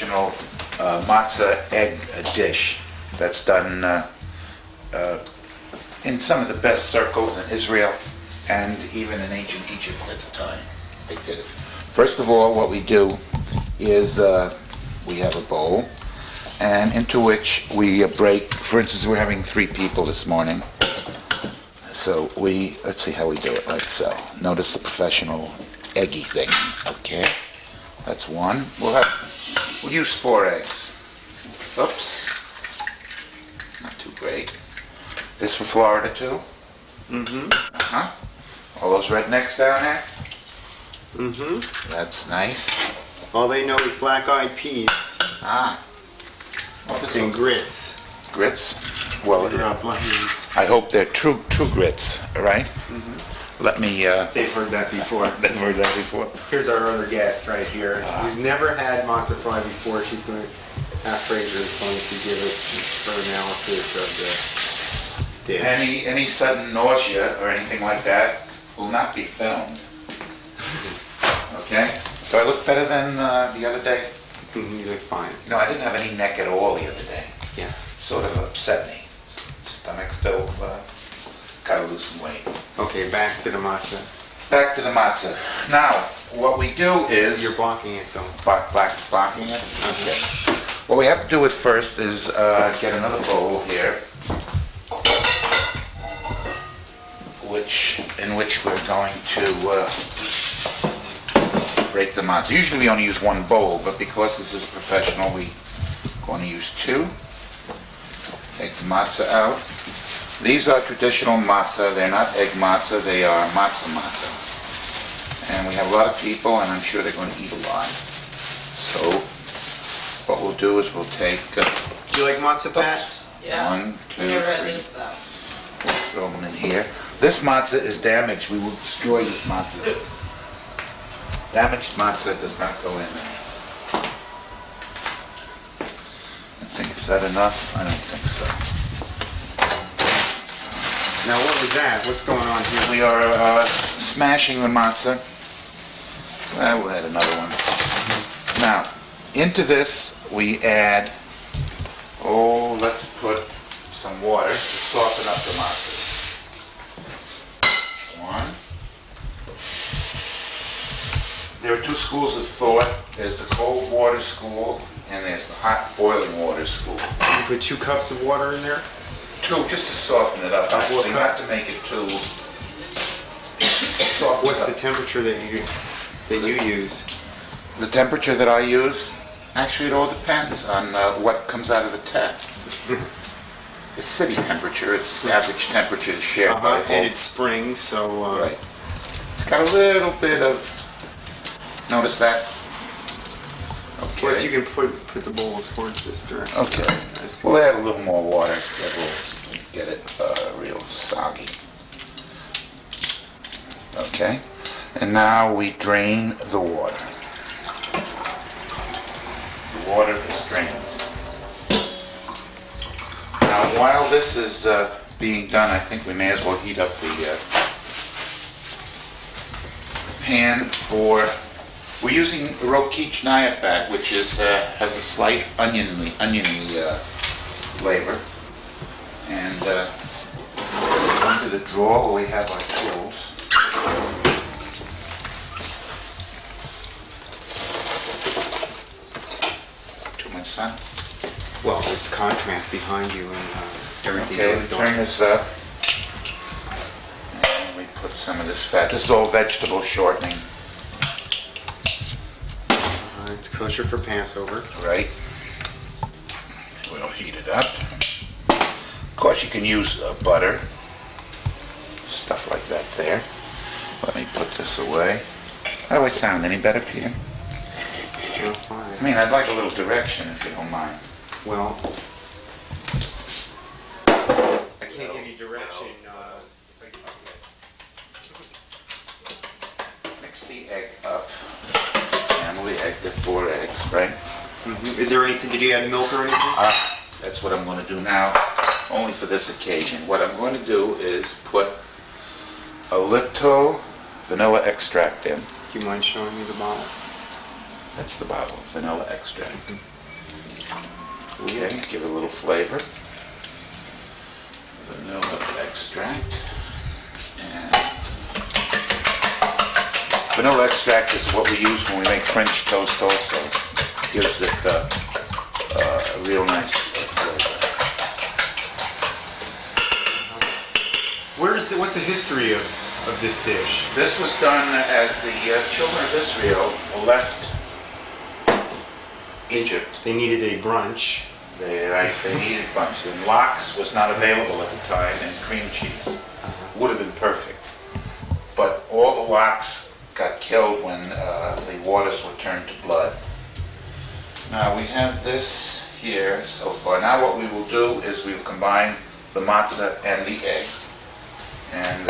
traditional matzah egg dish that's done in some of the best circles in Israel and even in ancient Egypt at the time. They did it. First of all, what we do is we have a bowl, and into which we break. For instance, we're having 3 people this morning, so let's see how we do it. Like so. Notice the professional eggy thing. Okay, that's one. We'll use 4 eggs. Oops, not too great. This for Florida too. All those rednecks down there. That's nice. All they know is black-eyed peas. And grits. Grits? Well, They're not blind. I hope they're true grits, right? Let me... They've heard that before. They've heard that before. Here's our other guest right here, who's never had Matzo Fry before. Fraser is going to give us her analysis of the dish. Any sudden nausea or anything like that will not be filmed. Okay? Do I look better than the other day? You look fine. You know, I didn't have any neck at all the other day. Yeah. Sort of upset me. Stomach still got to lose some weight. Okay, back to the matzah. Back to the matzah. Now, what we do is... You're blocking it though. Blocking it? Okay. What we have to do at first is get another bowl here, in which we're going to break the matzah. Usually we only use 1 bowl, but because this is professional, we're going to use 2. Take the matzah out. These are traditional matzah. They're not egg matzah. They are matzah. And we have a lot of people, and I'm sure they're going to eat a lot. So what we'll do is we'll take... Do you like matzah pats? Yeah. 1, 2, 3. We'll throw them in here. This matzah is damaged. We will destroy this matzah. Damaged matzah does not go in there. Is that enough? I don't think so. Now what was that? What's going on here? We are smashing the matzah. We'll add another one. Now, into this we add, let's put some water to soften up the matzah. 1. There are 2 schools of thought. There's the cold water school and there's the hot boiling water school. You put 2 cups of water in there? 2, just to soften it up. Actually, not to make it too soft. What's the temperature that you used? The temperature that I use? Actually, it all depends on what comes out of the tap. It's city temperature. It's the average temperature is shared by the whole. And it's spring, so... Right. It's got a little bit of... Notice that? Okay. Or if you can put the bowl towards this direction. Okay. We'll add a little more water. That will get it real soggy. Okay. And now we drain the water. The water is drained. Now, while this is being done, I think we may as well heat up the pan for... We're using roquich fat, which is has a slight oniony flavor. And under the drawer where we have our tools. Too much sun? Well, there's contrast behind you and everything Okay, goes we dark. turn this up. And we put some of this fat. This is all vegetable shortening. It's kosher for Passover. Right. We'll heat it up. Of course, you can use butter. Stuff like that there. Let me put this away. How do I sound? Any better, Peter? So fine. I mean, I'd like a little direction if you don't mind. Well, I can't give you direction. Mix the egg up. Family egg, the 4 eggs, right? Is there anything, did you add milk or anything? That's what I'm going to do now, only for this occasion. What I'm going to do is put a little vanilla extract in. Do you mind showing me the bottle? That's the bottle, vanilla extract. Okay, give it a little flavor. Vanilla extract. And vanilla extract is what we use when we make French toast also. Gives it a real nice flavor. What's the history of this dish? This was done as the children of Israel left Egypt. They needed a brunch. They needed bunch. And lox was not available at the time, and cream cheese would have been perfect. But all the lox got killed when the waters were turned to blood. Now we have this here so far. Now what we will do is we will combine the matzah and the egg. And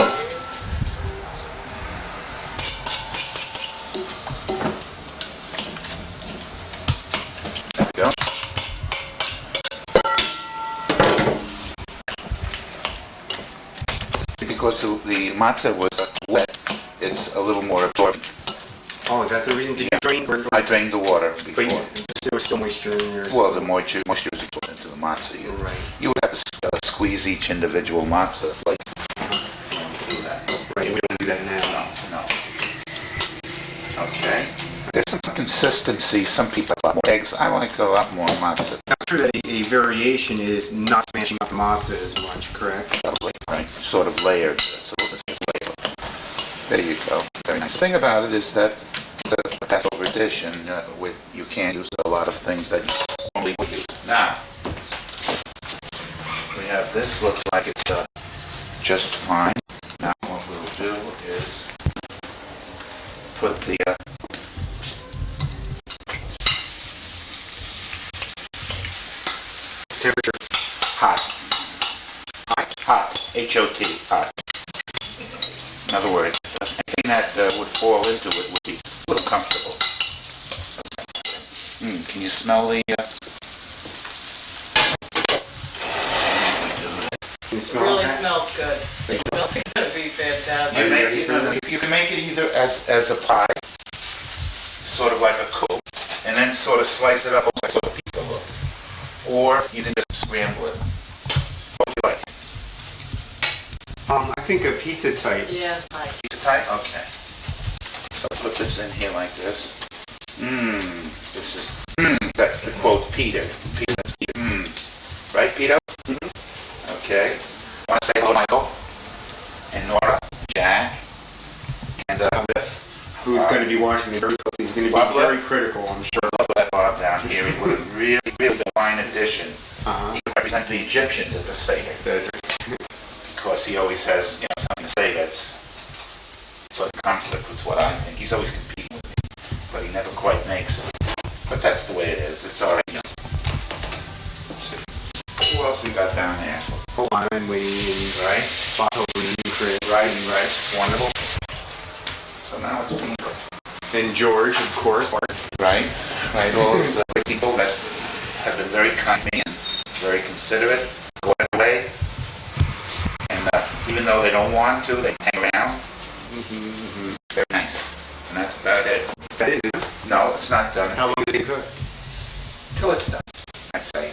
there we go. Because the matzah was wet, it's a little more absorbent. Oh, is that the reason? Did you drain? I drained the water before. But there was still moisture in yours. Well, the moisture was absorbed into the matzah. You would have to squeeze each individual matzah flake. Do that. Right, we don't do that now. No. Okay. There's some consistency. Some people have a lot more eggs. I like a lot more matzah. I'm sure that a variation is not smashing up the matzah as much, correct? Right, sort of layered. So it's just layered. There you go. Very nice. The thing about it is that the Passover dish, and you can't use a lot of things that you normally would use. Now, we have this. Looks like it's just fine. Now, what we'll do is put the Temperature. hot. Hot. H-O-T. Hot. In other words, anything that would fall into it would be a little comfortable. Can you smell the... You It smell really that? smells good. It smells like it's gonna be fantastic. You can make it either as a pie, sort of like a coupe, and then sort of slice it up like a pizza look. Or you can just scramble it. What do you like? I think a pizza type. Yes, nice. Pizza type? Okay. I'll put this in here like this. That's the quote Peter. That's Peter. Right, Peter? Okay. Want to say hello, Michael? And Nora, Jack, and Who's going to be watching this very closely. He's going to be Bob very left. critical, I'm sure. I love that Bob down here. He would have really, really fine addition. Uh-huh. He would represent the Egyptians at the Seder. That's Because he always has, something to say that's sort of conflict with what I think. He's always competing with me, but he never quite makes it. But that's the way it is. It's all right. Let's see. Who else we got down there? hold on, waiting. Right? Bottle and Chris. Right. Wonderful. So now it's being cooked. And George, of course. Right. All those people that have been very kind to me and very considerate, go out of their way. And even though they don't want to, they hang around. Very nice. And that's about it. That is it. No, it's not done. How long did it cook? Till it's done, I'd say.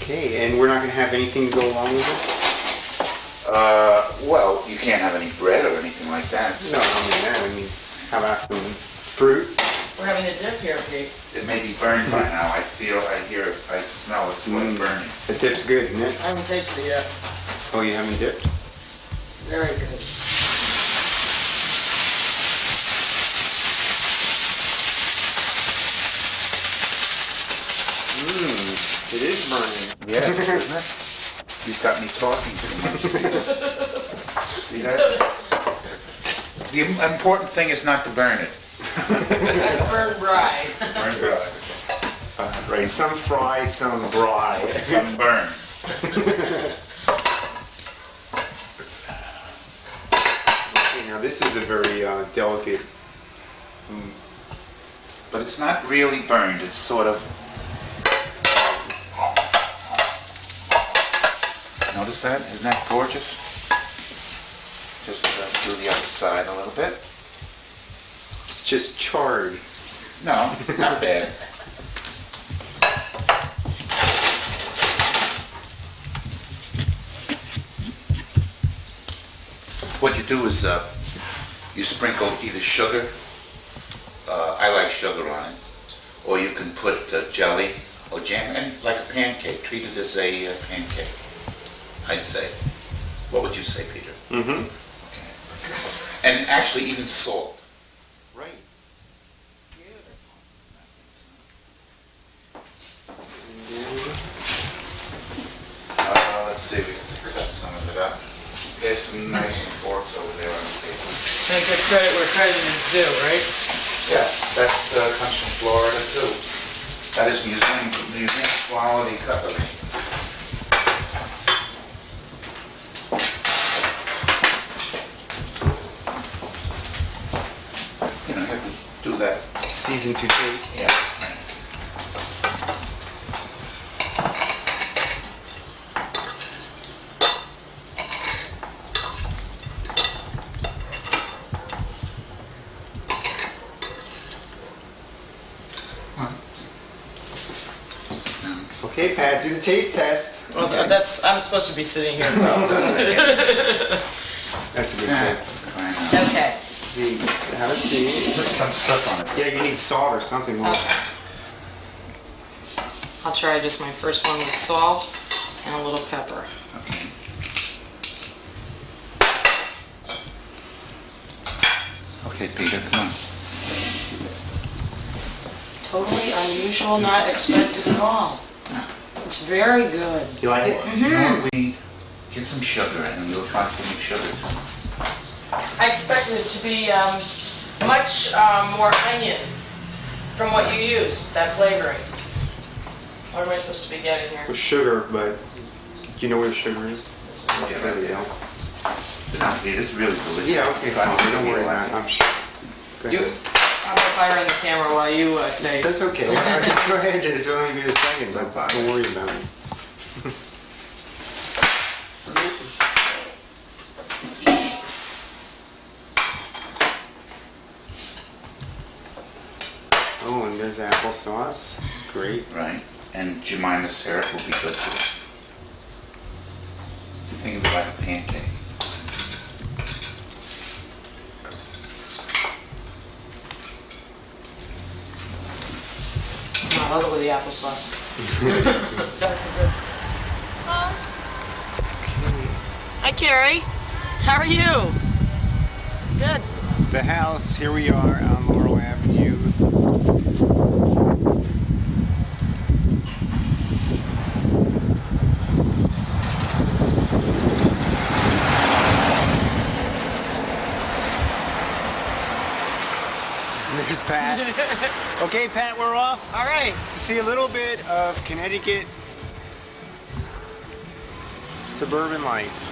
Okay, and we're not going to have anything to go along with this? Well, you can't have any bread or anything like that. So No, I mean that. I mean, how about some fruit? We're having a dip here, Pete. it may be burned by now. I hear, I smell it's like burning. The dip's good, isn't it? I haven't tasted it yet. Oh, you haven't dipped? It's very good. It is burning. Yes, isn't it? You've got me talking too much. See that? The important thing is not to burn it. That's burn dry. Burn dry. Right, some fry, some dry. Some burn. Okay, now this is a very delicate. But it's not really burned. It's sort of... Notice that? Isn't that gorgeous? Just do the other side a little bit. It's just charred. No, not bad. What you do is you sprinkle either sugar, I like sugar on it, or you can put jelly or jam, and like a pancake, treat it as a pancake, I'd say. What would you say, Peter? Mm-hmm. Okay. And actually even salt. Right. Let's see, we can cut some of it up. There's some knives and forks over there on the table. And give credit where credit is due, right? Yeah, that comes from Florida too. That is museum quality cutlery. You know, you have to do that. Season to taste. Yeah. Okay, Pat, do the taste test. Well, I'm supposed to be sitting here, bro. That's a good taste. Okay. Please, have a seat. Put some stuff on it. Yeah, you need salt or something. More. Okay. I'll try just my first one with salt and a little pepper. Okay. Okay, Peter, come on. Totally unusual, not expected at all. It's very good. You like it? You know what, we get some sugar in and we'll try some sugar. I expected it to be much more onion from what you use, that flavoring. What am I supposed to be getting here? With sugar, but do you know where the sugar is? This is Yeah, There we go. No, it's really delicious. Yeah, okay, fine. Don't worry about it. I'm sure. Go You, ahead. I'm gonna fire in the camera while you taste. That's okay. Just go ahead. It's only be a second, but don't worry about it. Oh, and there's applesauce. Great. Right, and Jemima syrup will be good too. You think of it like a pancake. I love it with the applesauce. Hi, Carrie. How are you? Good. The house, here we are on Laurel Avenue. And there's Pat. Okay, Pat, we're off All right. to see a little bit of Connecticut suburban life.